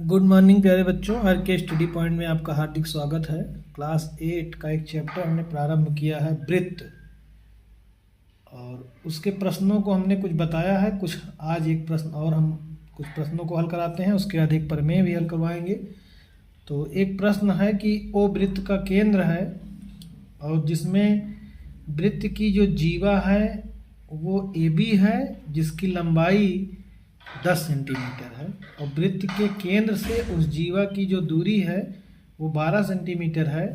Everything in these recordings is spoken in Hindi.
गुड मॉर्निंग प्यारे बच्चों, हर के स्टडी पॉइंट में आपका हार्दिक स्वागत है। क्लास 8 का एक चैप्टर हमने प्रारंभ किया है वृत्त, और उसके प्रश्नों को हमने कुछ बताया है। कुछ आज एक प्रश्न और हम कुछ प्रश्नों को हल कराते हैं, उसके बाद एक प्रमेय भी हल करवाएंगे। तो एक प्रश्न है कि ओ वृत्त का केंद्र है और जिसमें वृत्त की जो जीवा है वो AB है, जिसकी लंबाई 10 सेंटीमीटर है, और वृत्त के केंद्र से उस जीवा की जो दूरी है वो 12 सेंटीमीटर है।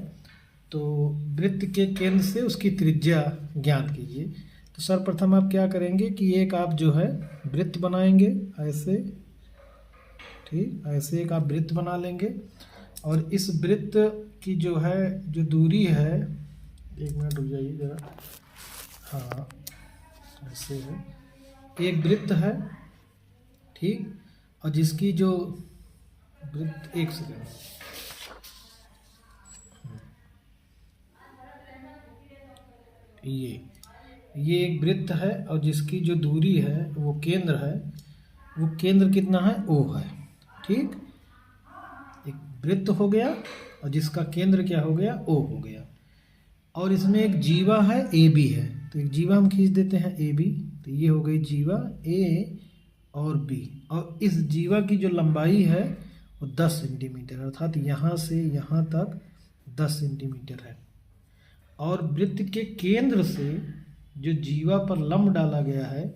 तो वृत्त के केंद्र से उसकी त्रिज्या ज्ञात कीजिए। तो सर्वप्रथम आप क्या करेंगे कि एक आप जो है वृत्त बनाएंगे ऐसे, ठीक, ऐसे एक आप वृत्त बना लेंगे। और इस वृत्त की जो है जो दूरी है, एक मिनट रुक जाइए जरा, हाँ ऐसे है, एक वृत्त है, ठीक, और जिसकी जो वृत्त, एक सेकेंड, ये एक वृत्त है और जिसकी जो दूरी है वो केंद्र है, वो केंद्र कितना है, O है, ठीक। एक वृत्त हो गया और जिसका केंद्र क्या हो गया, O हो गया। और इसमें एक जीवा है AB है, तो एक जीवा हम खींच देते हैं AB, तो ये हो गई जीवा A और B। और इस जीवा की जो लंबाई है वो 10 सेंटीमीटर, अर्थात यहाँ से यहाँ तक 10 सेंटीमीटर है। और वृत्त के केंद्र से जो जीवा पर लंब डाला गया है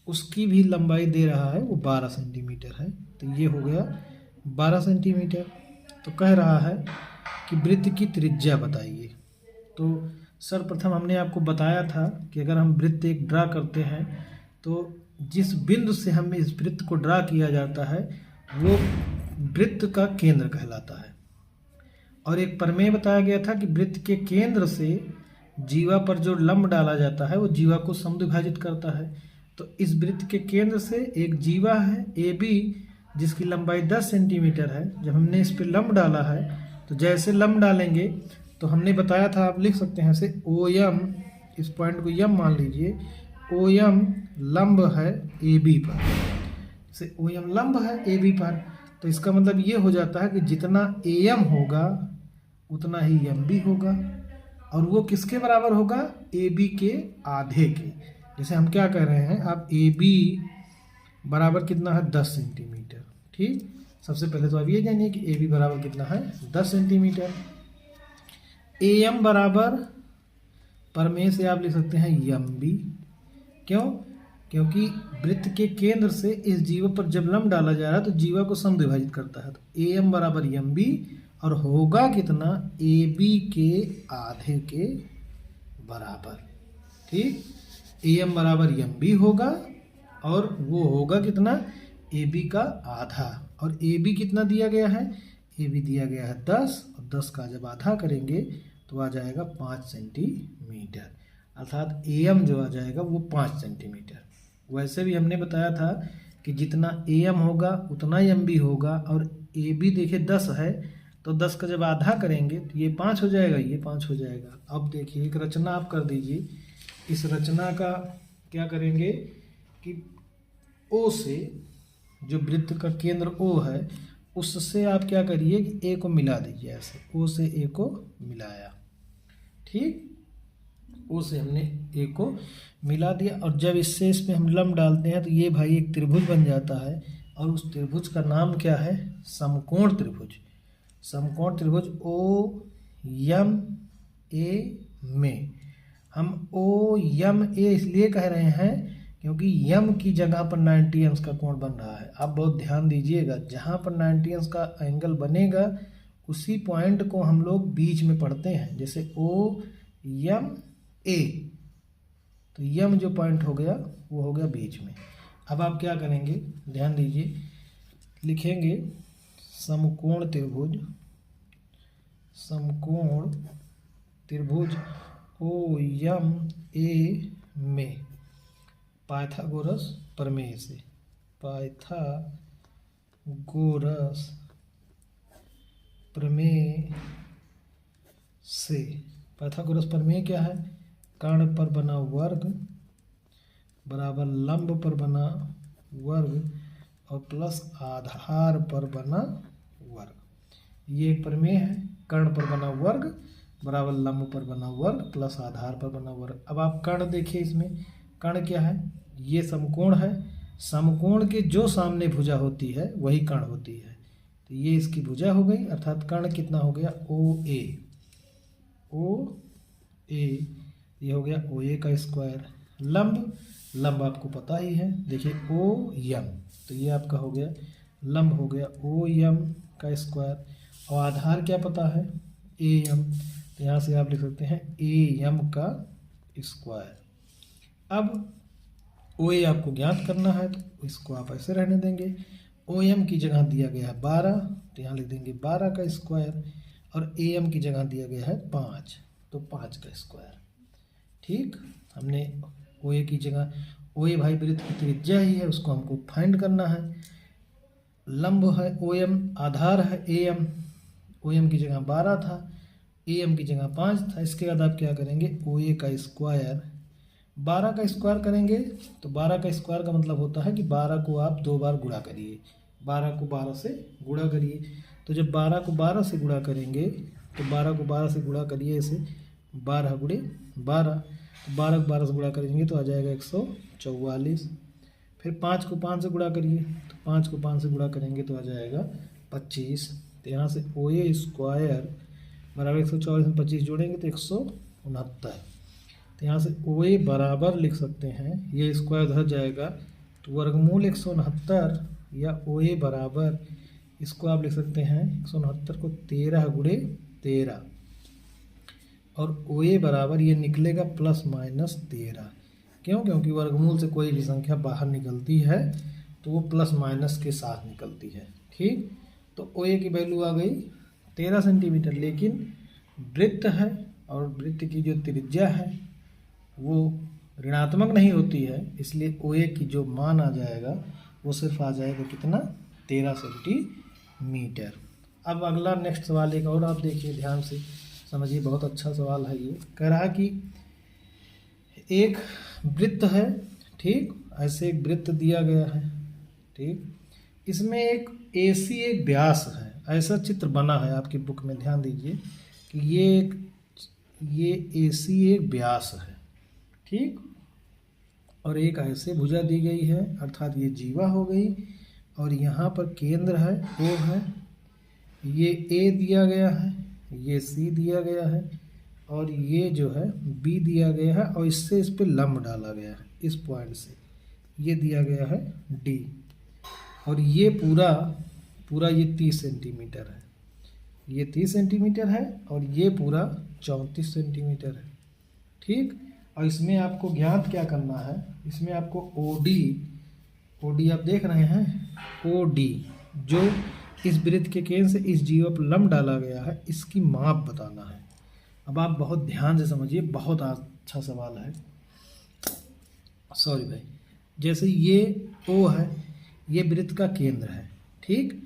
उसकी भी लंबाई दे रहा है वो 12 सेंटीमीटर है, तो ये हो गया 12 सेंटीमीटर। तो कह रहा है कि वृत्त की त्रिज्या बताइए। तो सर्वप्रथम हमने आपको बताया था कि अगर हम वृत्त एक ड्रा करते हैं तो जिस बिंदु से हमें इस वृत्त को ड्रा किया जाता है वो वृत्त का केंद्र कहलाता है। और एक प्रमेय बताया गया था कि वृत्त के केंद्र से जीवा पर जो लंब डाला जाता है वो जीवा को समद्विभाजित करता है। तो इस वृत्त के केंद्र से एक जीवा है AB, जिसकी लंबाई 10 सेंटीमीटर है। जब हमने इस पर लंब डाला है तो जैसे लंब डालेंगे तो हमने बताया था, आप लिख सकते हैं ऐसे, OM, इस पॉइंट को M मान लीजिए, OM लंब है AB पर, जैसे OM लंब है AB पर, तो इसका मतलब ये हो जाता है कि जितना AM होगा उतना ही MB होगा, और वो किसके बराबर होगा, AB के आधे के। जैसे हम क्या कह रहे हैं, आप AB बराबर कितना है, 10 सेंटीमीटर, ठीक। सबसे पहले तो आप ये जानिए कि AB बराबर कितना है, 10 सेंटीमीटर। AM बराबर प्रमेय से आप लिख सकते हैं MB, क्यों, क्योंकि वृत्त के केंद्र से इस जीवा पर जब लंब डाला जा रहा है तो जीवा को समद्विभाजित करता है, तो AM बराबर MB, और होगा कितना, AB के आधे के बराबर, ठीक। AM बराबर MB होगा और वो होगा कितना, AB का आधा। और AB कितना दिया गया है, AB दिया गया है 10, और 10 का जब आधा करेंगे तो आ जाएगा 5 सेंटीमीटर, अर्थात AM जो आ जाएगा वो 5 सेंटीमीटर। वैसे भी हमने बताया था कि जितना AM होगा उतना MB होगा, और AB देखिए 10 है, तो 10 का जब आधा करेंगे तो ये 5 हो जाएगा, ये 5 हो जाएगा। अब देखिए एक रचना आप कर दीजिए। इस रचना का क्या करेंगे कि O से, जो वृत्त का केंद्र O है, उससे आप क्या करिए कि A को मिला दीजिए, ऐसे O से A को मिलाया, ठीक। O से हमने A को मिला दिया, और जब इससे इसमें हम लंब डालते हैं तो ये भाई एक त्रिभुज बन जाता है, और उस त्रिभुज का नाम क्या है, समकोण त्रिभुज। समकोण त्रिभुज OMA में हम OMA इसलिए कह रहे हैं क्योंकि M की जगह पर 90 अंश का कोण बन रहा है। आप बहुत ध्यान दीजिएगा, जहाँ पर 90 अंश का एंगल बनेगा उसी पॉइंट को हम लोग बीच में पढ़ते हैं, जैसे OMA, तो M जो पॉइंट हो गया वो हो गया बीच में। अब आप क्या करेंगे, ध्यान दीजिए, लिखेंगे समकोण त्रिभुज, समकोण त्रिभुज OMA में पाइथागोरस प्रमेय से, पाइथागोरस प्रमेय से, पाइथागोरस प्रमेय क्या है, कर्ण पर बना वर्ग बराबर लंब पर बना वर्ग और प्लस आधार पर बना वर्ग। ये एक प्रमेय है, कर्ण पर बना वर्ग बराबर लंब पर बना वर्ग प्लस आधार पर बना वर्ग। अब आप कर्ण देखिए, इसमें कर्ण क्या है, ये समकोण है, समकोण के जो सामने भुजा होती है वही कर्ण होती है, तो ये इसकी भुजा हो गई, अर्थात कर्ण कितना हो गया, ओ ए। ये हो गया ओ ए का स्क्वायर। लंब आपको पता ही है, देखिए ओ यम, तो ये आपका हो गया लंब हो गया ओ यम का स्क्वायर। और आधार क्या पता है, ए यम, तो यहाँ से आप लिख सकते हैं ए यम का स्क्वायर। अब ओ ए आपको ज्ञात करना है, तो इसको आप ऐसे रहने देंगे। ओ एम की जगह दिया गया है 12, तो यहाँ लिख देंगे 12 का स्क्वायर, और ए एम की जगह दिया गया है 5, तो 5 का स्क्वायर। ठीक, हमने ओ ए की जगह, ओ ए भाई वृत्त की त्रिज्या ही है, उसको हमको फाइंड करना है। लंब है ओ एम, आधार है ए एम, ओ एम की जगह 12 था, ए एम की जगह 5 था। इसके बाद आप क्या करेंगे, ओ ए का स्क्वायर, 12 का स्क्वायर करेंगे, तो 12 का स्क्वायर का मतलब होता है कि 12 को आप 2 बार गुणा करिए, 12 को 12 से गुणा करिए। तो जब 12 को 12 से गुणा करेंगे, तो 12 को 12 से गुणा करिए, इसे 12 गुणे 12, तो 12 को 12 से गुणा करेंगे तो आ जाएगा 144। फिर 5 को 5 से गुणा करिए, तो 5 को 5 से गुणा करेंगे तो आ जाएगा 25। तो यहाँ से ओ ए स्क्वायर बराबर 144 में 25 जोड़ेंगे तो 169। तो यहाँ से ओ ए बराबर लिख सकते हैं, ये स्क्वायर धर जाएगा तो वर्गमूल 169, या ओ ए बराबर, इसको आप लिख सकते हैं 169 को 13 गुणे 13, और ओ ए बराबर ये निकलेगा ±13। क्यों, क्योंकि वर्गमूल से कोई भी संख्या बाहर निकलती है तो वो प्लस माइनस के साथ निकलती है। ठीक, तो ओ ए की वैल्यू आ गई 13 सेंटीमीटर, लेकिन वृत्त है और वृत्त की जो त्रिज्या है वो ऋणात्मक नहीं होती है, इसलिए ओ ए की जो मान आ जाएगा वो सिर्फ आ जाएगा कितना, 13 सेंटीमीटर। अब अगला नेक्स्ट सवाल एक और आप देखिए, ध्यान से समझिए, बहुत अच्छा सवाल है ये। कह रहा कि एक वृत्त है, ठीक, ऐसे एक वृत्त दिया गया है, ठीक, इसमें एक एसी एक व्यास है, ऐसा चित्र बना है आपकी बुक में, ध्यान दीजिए कि ये एसी एक व्यास है, ठीक, और एक ऐसे भुजा दी गई है, अर्थात ये जीवा हो गई, और यहाँ पर केंद्र है ओ है, ये ए दिया गया है, ये सी दिया गया है, और ये जो है बी दिया गया है, और इससे इस पर लंब डाला गया है, इस पॉइंट से ये दिया गया है डी, और ये पूरा ये 30 सेंटीमीटर है, ये 30 सेंटीमीटर है, और ये पूरा 34 सेंटीमीटर है। ठीक, और इसमें आपको ज्ञात क्या करना है, इसमें आपको ओडी आप देख रहे हैं, ओडी जो इस वृत्त के केंद्र से इस जीवा पर लंब डाला गया है, इसकी माप बताना है। अब आप बहुत ध्यान से समझिए, बहुत अच्छा सवाल है। सॉरी भाई, जैसे ये ओ है, ये वृत्त का केंद्र है, ठीक,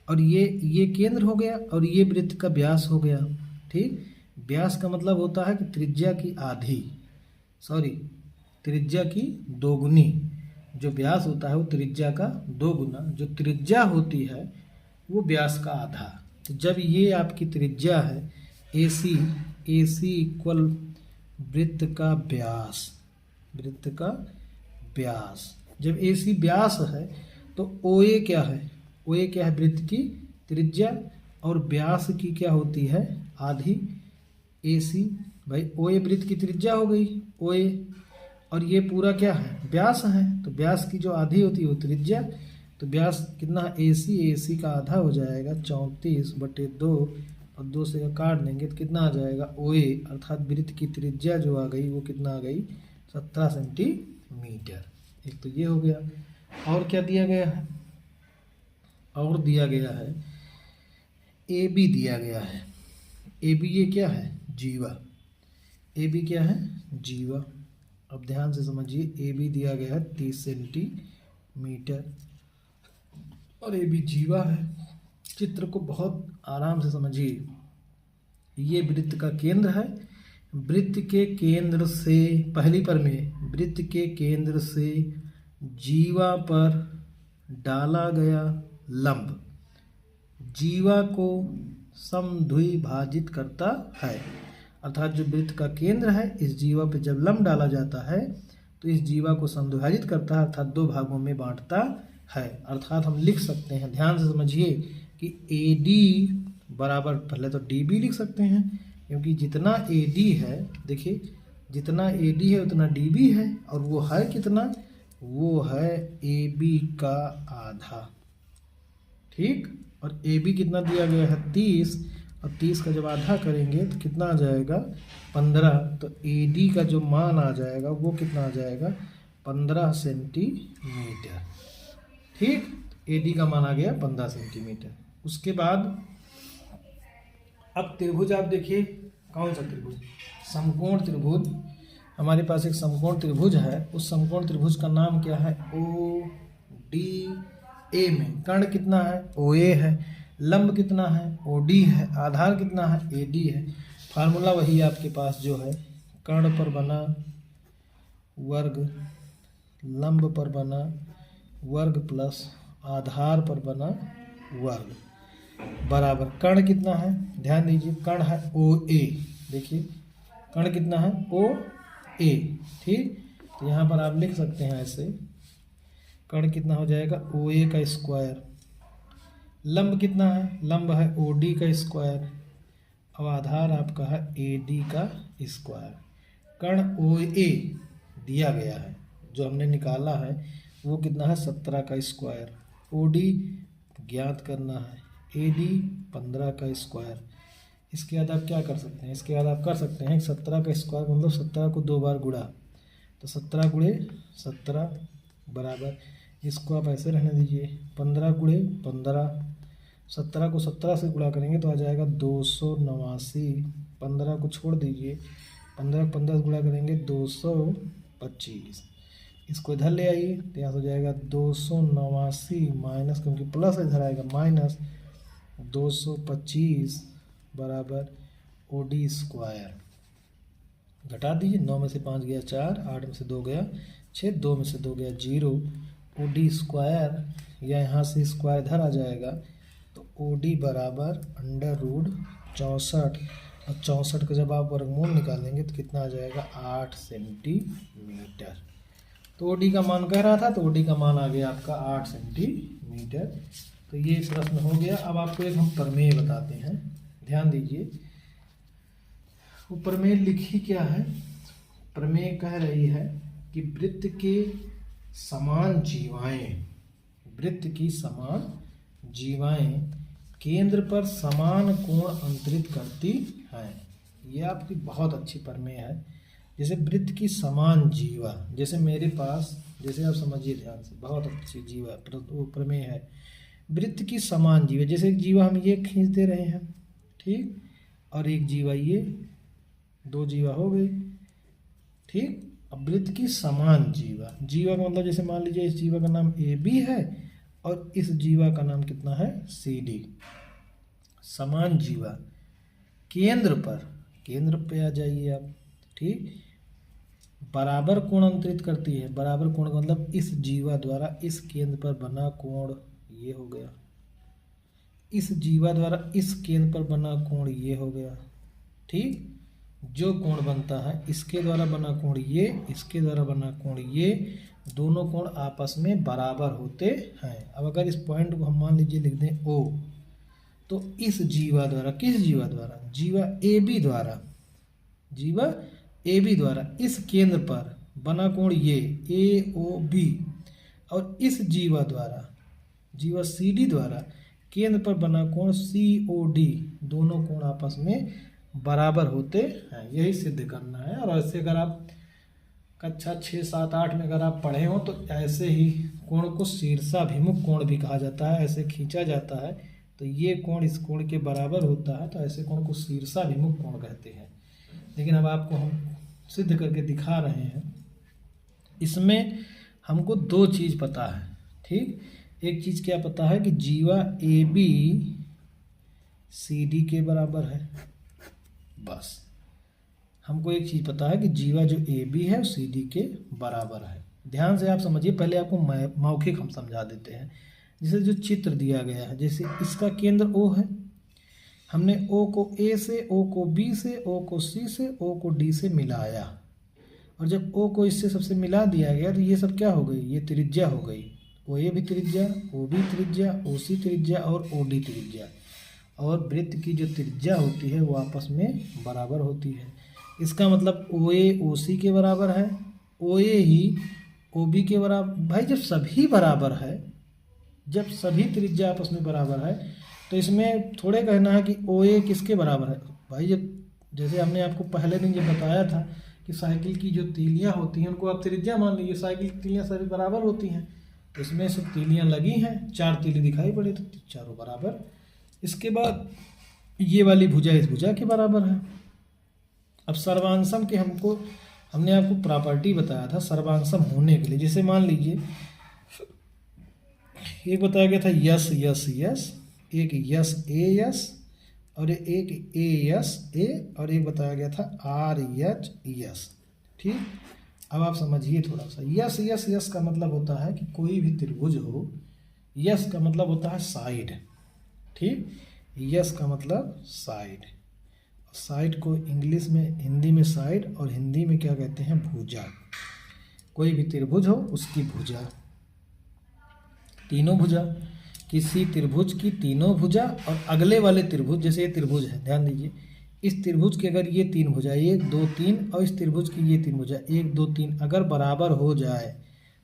और ये केंद्र हो गया, और ये वृत्त का व्यास हो गया। ठीक, व्यास का मतलब होता है कि त्रिज्या की दोगुनी, जो व्यास होता है वो त्रिज्या का 2 गुना, जो त्रिज्या होती है वो व्यास का आधा। तो जब ये आपकी त्रिज्या है AC इक्वल वृत्त का व्यास, जब AC व्यास है तो OA क्या है, वृत्त की त्रिज्या, और व्यास की क्या होती है, आधी। AC भाई OA वृत्त की त्रिज्या हो गई OA, और ये पूरा क्या है, व्यास है, तो व्यास की जो आधी होती है वो त्रिज्या, तो व्यास कितना, AC का आधा हो जाएगा 34/2, और 2 से काट देंगे तो कितना आ जाएगा, OA, अर्थात वृत्त की त्रिज्या जो आ गई वो कितना आ गई, 17 सेंटीमीटर। एक तो ये हो गया, और क्या दिया गया है, और दिया गया है AB दिया गया है, AB ये क्या है, जीवा, AB क्या है, जीवा। अब ध्यान से समझिए, AB दिया गया है 30 सेंटीमीटर, और AB जीवा है। चित्र को बहुत आराम से समझिए, ये वृत्त का केंद्र है, वृत्त के केंद्र से, पहली पर में वृत्त के केंद्र से जीवा पर डाला गया लंब जीवा को समद्विभाजित करता है। अर्थात जो वृत्त का केंद्र है, इस जीवा पे जब लंब डाला जाता है तो इस जीवा को समद्विभाजित करता है, अर्थात दो भागों में बांटता है। अर्थात हम लिख सकते हैं, ध्यान से समझिए कि AD बराबर, पहले तो DB लिख सकते हैं, क्योंकि जितना AD है, देखिए जितना AD है उतना DB है, और वो है कितना, वो है AB का आधा। ठीक, और AB कितना दिया गया है 30, और 30 का जब आधा करेंगे तो कितना आ जाएगा 15। तो AD का जो मान आ जाएगा वो कितना आ जाएगा 15 सेंटीमीटर। ठीक, AD का मान आ गया 15 सेंटीमीटर। उसके बाद अब त्रिभुज आप देखिए, कौन सा त्रिभुज, समकोण त्रिभुज। हमारे पास एक समकोण त्रिभुज है, उस समकोण त्रिभुज का नाम क्या है, ODA में कर्ण कितना है, OA है, लंब कितना है, OD है, आधार कितना है, AD है। फार्मूला वही आपके पास जो है, कर्ण पर बना वर्ग लंब पर बना वर्ग प्लस आधार पर बना वर्ग बराबर कर्ण कितना है, ध्यान दीजिए कर्ण है OA। देखिए कर्ण कितना है, OA। ठीक, तो यहाँ पर आप लिख सकते हैं ऐसे, कर्ण कितना हो जाएगा OA का स्क्वायर, लंब कितना है, लंब है OD का स्क्वायर, और आधार आपका है AD का स्क्वायर। कर्ण OA दिया गया है, जो हमने निकाला है वो कितना है 17 का स्क्वायर, OD ज्ञात करना है, AD 15 का स्क्वायर। इसके बाद आप क्या कर सकते हैं, इसके बाद आप कर सकते हैं 17 का स्क्वायर मतलब 17 को 2 बार गुणा, तो 17 गुणे 17 बराबर, इसको आप ऐसे रहने दीजिए 15 गुणे 15, 17 को 17 से गुणा करेंगे तो आ जाएगा 289, 15 को छोड़ दीजिए, 15 को 15 से गुणा करेंगे 225, इसको इधर ले आइए तो यहाँ हो जाएगा 289 माइनस, क्योंकि प्लस इधर आएगा माइनस 225 बराबर OD स्क्वायर। घटा दीजिए, 9 में से 5 गया 4, 8 में से 2 गया 6, 2 में से 2 गया 0, OD स्क्वायर, या यहाँ से स्क्वायर इधर आ जाएगा, तो OD बराबर √64, और 64 का जब आप वर्गमूल निकालेंगे तो कितना आ जाएगा 8 सेंटीमीटर। तो OD का मान कह रहा था, तो OD का मान आ गया आपका 8 सेंटीमीटर। तो ये प्रश्न हो गया। अब आपको एक हम प्रमेय बताते हैं, ध्यान दीजिए। वो प्रमेय लिखी क्या है, प्रमेय कह रही है कि वृत्त के समान जीवाएं, वृत्त की समान जीवाएं केंद्र पर समान कोण अंतरित करती हैं। ये आपकी बहुत अच्छी प्रमेय है। जैसे वृत्त की समान जीवा, जैसे मेरे पास, जैसे आप समझिए ध्यान से, बहुत अच्छी जीवा वो प्रमेय है। वृत्त की समान जीवा, जैसे एक जीवा हम ये खींच दे रहे हैं, ठीक, और एक जीवा ये, 2 जीवा हो गई, ठीक। अब वृत्त की समान जीवा, जीवा का मतलब जैसे मान लीजिए इस जीवा का नाम AB है और इस जीवा का नाम कितना है CD। समान जीवा केंद्र पर, केंद्र पे आ जाइए आप, ठीक, बराबर कोण अंतरित करती है। बराबर कोण का मतलब इस जीवा द्वारा इस केंद्र पर बना कोण ये हो गया, इस जीवा द्वारा इस केंद्र पर बना कोण ये हो गया, ठीक। जो कोण बनता है इसके द्वारा बना कोण ये, इसके द्वारा बना कोण ये, दोनों कोण आपस में बराबर होते हैं। अब अगर इस पॉइंट को हम मान लीजिए लिख दें O, तो इस जीवा द्वारा, किस जीवा द्वारा, जीवा AB द्वारा, जीवा AB द्वारा इस केंद्र पर बना कोण ये AOB, और इस जीवा द्वारा, जीवा CD द्वारा केंद्र पर बना कोण COD, दोनों कोण आपस में बराबर होते हैं। यही सिद्ध करना है। और ऐसे अगर आप कक्षा 6, 7, 8 में अगर आप पढ़े हो तो ऐसे ही कोण को शीर्षाभिमुख कोण भी कहा जाता है। ऐसे खींचा जाता है तो ये कोण इस कोण के बराबर होता है, तो ऐसे कोण को शीर्षाभिमुख कोण कहते हैं। लेकिन अब आपको हम सिद्ध करके दिखा रहे हैं। इसमें हमको 2 चीज़ पता है, ठीक। एक चीज़ क्या पता है कि जीवा AB CD के बराबर है, बस। हमको एक चीज़ पता है कि जीवा जो AB है CD के बराबर है, ध्यान से आप समझिए, पहले आपको मौखिक हम समझा देते हैं। जैसे जो चित्र दिया गया है, जैसे इसका केंद्र O है, हमने O को A से, O को B से, O को C से, O को D से मिलाया, और जब O को इससे सबसे मिला दिया गया तो ये सब क्या हो गई, ये त्रिज्या हो गई। OA भी त्रिज्या, OB त्रिज्या, OC त्रिज्या और OD त्रिज्या। और वृत्त की जो त्रिज्या होती है वो आपस में बराबर होती है। इसका मतलब OA OC के बराबर है, OA ही OB के बराबर। भाई जब सभी बराबर है, जब सभी त्रिज्या आपस में बराबर है, तो इसमें थोड़े कहना है कि OA किसके बराबर है। भाई जब जैसे हमने आपको पहले दिन जब बताया था कि साइकिल की जो तीलियां होती हैं उनको आप त्रिज्या मान लीजिए, साइकिल की तीलियां सभी बराबर होती हैं, तो इसमें से तीलियां लगी हैं, 4 तीली दिखाई पड़े तो चारों बराबर। इसके बाद ये वाली भुजा इस भुजा के बराबर है। अब सर्वांगसम के हमने आपको प्रॉपर्टी बताया था सर्वांगसम होने के लिए। जैसे मान लीजिए एक बताया गया था यस यस यस, एक यस ए यस, और एक ए यस ए, और एक बताया गया था आर एच यस। ठीक, अब आप समझिए थोड़ा सा। यस यस यस का मतलब होता है कि कोई भी त्रिभुज हो, यस का मतलब होता है साइड। ठीक, यस का मतलब साइड। साइड को इंग्लिश में, हिंदी में साइड, और हिंदी में क्या कहते हैं, भुजा। कोई भी त्रिभुज हो उसकी भुजा, तीनों भुजा, किसी त्रिभुज की तीनों भुजा और अगले वाले त्रिभुज, जैसे ये त्रिभुज है, ध्यान दीजिए, इस त्रिभुज की अगर ये 3 भुजा 1 2 3 और इस त्रिभुज की ये 3 भुजा 1 2 3 अगर बराबर हो जाए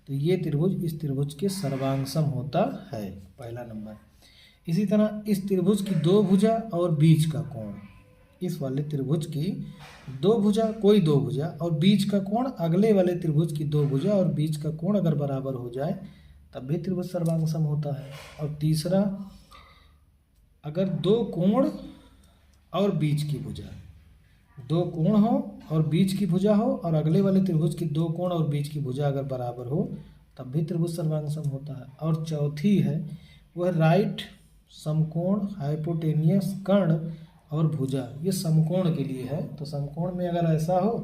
तो ये त्रिभुज इस त्रिभुज के सर्वांगसम होता है, पहला नंबर। इसी तरह इस त्रिभुज की 2 भुजा और बीच का कोण, इस वाले त्रिभुज की 2 भुजा, कोई 2 भुजा और बीच का कोण अगले वाले त्रिभुज की 2 भुजा और बीच का कोण अगर बराबर हो जाए तब भी त्रिभुज सर्वांगसम होता है। और तीसरा, अगर 2 कोण और बीच की भुजा, 2 कोण हो और बीच की भुजा हो और अगले वाले त्रिभुज की 2 कोण और बीच की भुजा अगर बराबर हो तब भी त्रिभुज सर्वांगसम होता है। और चौथी है वह राइट समकोण, हाइपोटेनियस, कर्ण और भुजा, ये समकोण के लिए है। तो समकोण में अगर ऐसा हो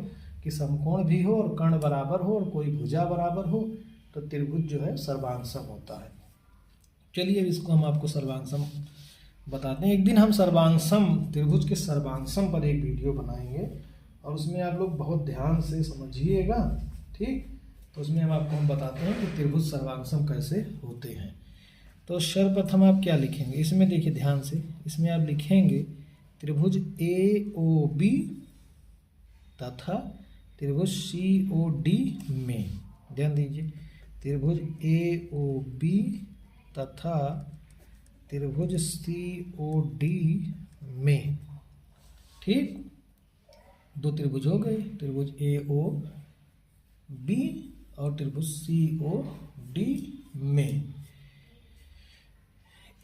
कि समकोण भी हो और कर्ण बराबर हो और कोई भुजा बराबर हो तो त्रिभुज जो है सर्वांगसम होता है। चलिए इसको हम आपको सर्वांगसम बताते हैं। एक दिन हम सर्वांगसम, त्रिभुज के सर्वांगसम पर एक वीडियो बनाएंगे और उसमें आप लोग बहुत ध्यान से समझिएगा। ठीक, तो उसमें हम बताते हैं कि त्रिभुज सर्वांगसम कैसे होते हैं। तो सर्वप्रथम आप क्या लिखेंगे, इसमें देखिए ध्यान से, इसमें आप लिखेंगे त्रिभुज AOB तथा त्रिभुज COD में, ध्यान दीजिए, त्रिभुज AOB तथा त्रिभुज COD में। ठीक, 2 त्रिभुज हो गए, त्रिभुज AOB और त्रिभुज COD में।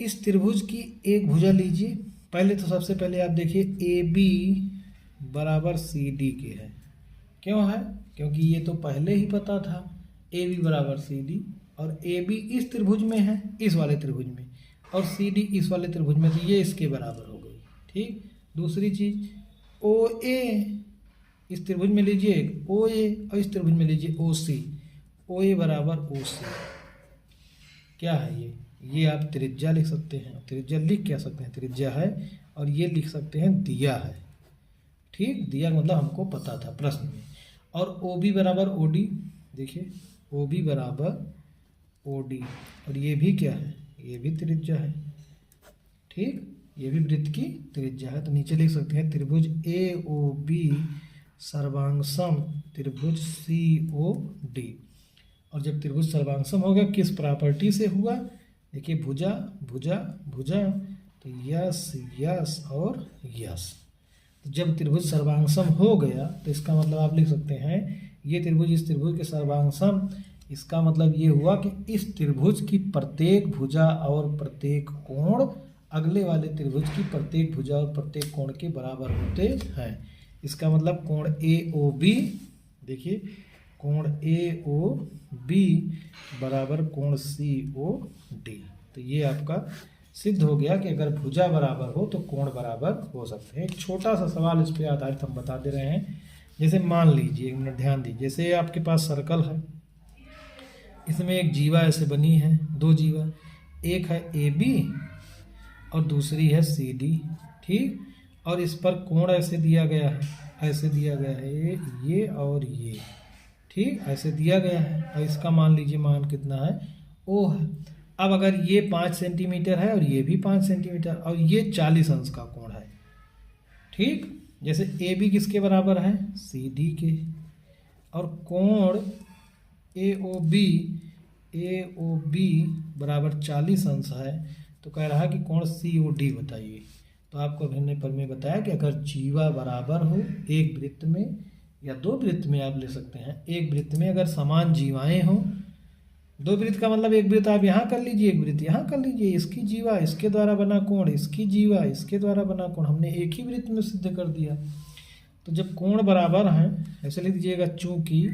इस त्रिभुज की एक भुजा लीजिए। पहले तो सबसे पहले आप देखिए AB बराबर CD के है। क्यों है, क्योंकि ये तो पहले ही पता था AB बराबर CD, और AB इस त्रिभुज में है, इस वाले त्रिभुज में, और CD इस वाले त्रिभुज में, तो ये इसके बराबर हो गई। ठीक, दूसरी चीज OA इस त्रिभुज में लीजिए OA और इस त्रिभुज में लीजिए OC, OA बराबर OC। क्या है ये आप त्रिज्या लिख सकते हैं, त्रिज्या लिख क्या सकते हैं, त्रिज्या है, और ये लिख सकते हैं दिया है। ठीक, दिया मतलब हमको पता था प्रश्न में। और OB बराबर OD, देखिए OB बराबर OD, और ये भी क्या है, ये भी त्रिज्या है। ठीक, ये भी वृत्त की त्रिज्या है। तो नीचे लिख सकते हैं त्रिभुज AOB सर्वांगसम त्रिभुज COD। और जब त्रिभुज सर्वांगसम हो गया, किस प्रॉपर्टी से हुआ, देखिए भुजा भुजा भुजा, तो यस यस और यस। तो जब त्रिभुज सर्वांगसम हो गया तो इसका मतलब आप लिख सकते हैं ये त्रिभुज इस त्रिभुज के सर्वांगसम। इसका मतलब ये हुआ कि इस त्रिभुज की प्रत्येक भुजा और प्रत्येक कोण अगले वाले त्रिभुज की प्रत्येक भुजा और प्रत्येक कोण के बराबर होते हैं। इसका मतलब कोण AOB, देखिए कोण AOB बराबर कोण COD। तो ये आपका सिद्ध हो गया कि अगर भुजा बराबर हो तो कोण बराबर हो सकते हैं। एक छोटा सा सवाल इस पे आधारित हम बता दे रहे हैं। जैसे मान लीजिए, एक मिनट ध्यान दीजिए, जैसे आपके पास सर्कल है, इसमें एक जीवा ऐसे बनी है, दो जीवा, एक है AB और दूसरी है CD, ठीक। और इस पर कोण ऐसे दिया गया है, ऐसे दिया गया है ये और ये, ठीक, ऐसे दिया गया है। और इसका मान लीजिए मान कितना है, O है। अब अगर ये 5 सेंटीमीटर है और ये भी 5 सेंटीमीटर और ये 40 अंश का कोण है, ठीक। जैसे AB किसके बराबर है, CD के, और कोण AOB बराबर 40 अंश है, तो कह रहा है कि कोण COD बताइए। तो आपको अभिनय पर में बताया कि अगर जीवा बराबर हो एक वृत्त में या दो वृत्त में, आप ले सकते हैं, एक वृत्त में अगर समान जीवाएं हों, दो वृत्त का मतलब एक वृत्त आप यहाँ कर लीजिए, एक वृत्त यहाँ कर लीजिए, इसकी जीवा इसके द्वारा बना कोण, इसकी जीवा इसके द्वारा बना कोण, हमने एक ही वृत्त में सिद्ध कर दिया। तो जब कोण बराबर हैं, ऐसे लिख दीजिएगा, चूंकि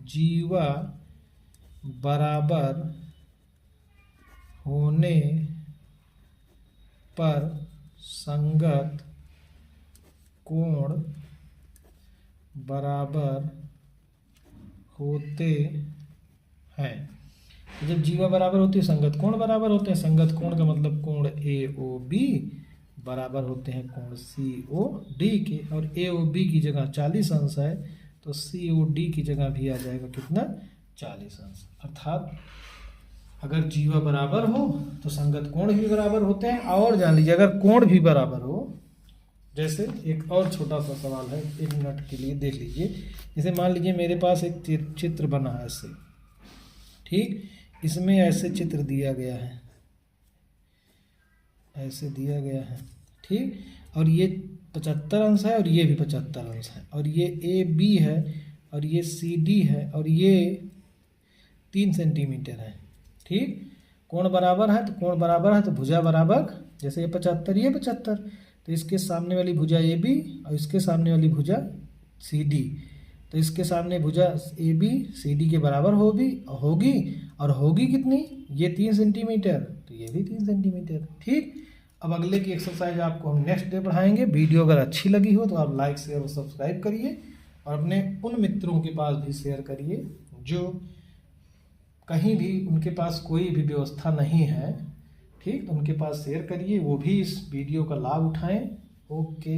जीवा बराबर होने पर संगत कोण बराबर होते हैं। तो जब जीवा बराबर होती है, संगत कोण बराबर होते हैं। संगत कोण का मतलब कोण AOB बराबर होते हैं कोण COD के, और AOB की जगह 40 अंश है तो COD की जगह भी आ जाएगा कितना, 40 अंश। अर्थात अगर जीवा बराबर हो तो संगत कोण भी बराबर होते हैं। और जान लीजिए अगर कोण भी बराबर हो, जैसे एक और छोटा सा सवाल है, 1 मिनट के लिए देख लीजिए। जैसे मान लीजिए मेरे पास एक चित्र बना है ऐसे, ठीक, इसमें ऐसे चित्र दिया गया है, ऐसे दिया गया है, ठीक, और ये 75 अंश है और ये भी 75 अंश है, और ये AB है और ये CD है और ये 3 सेंटीमीटर है, ठीक। कोण बराबर है तो कोण बराबर है तो भुजा बराबर, जैसे ये 75 ये 75, तो इसके सामने वाली भुजा AB और इसके सामने वाली भुजा CD, तो इसके सामने भुजा AB CD के बराबर होगी और होगी कितनी, ये 3 सेंटीमीटर, तो ये भी 3 सेंटीमीटर, ठीक। अब अगले की एक्सरसाइज आपको हम नेक्स्ट डे पढ़ाएंगे। वीडियो अगर अच्छी लगी हो तो आप लाइक शेयर और सब्सक्राइब करिए, और अपने उन मित्रों के पास भी शेयर करिए जो कहीं भी उनके पास कोई भी व्यवस्था नहीं है, ठीक, तो उनके पास शेयर करिए, वो भी इस वीडियो का लाभ उठाएं। ओके।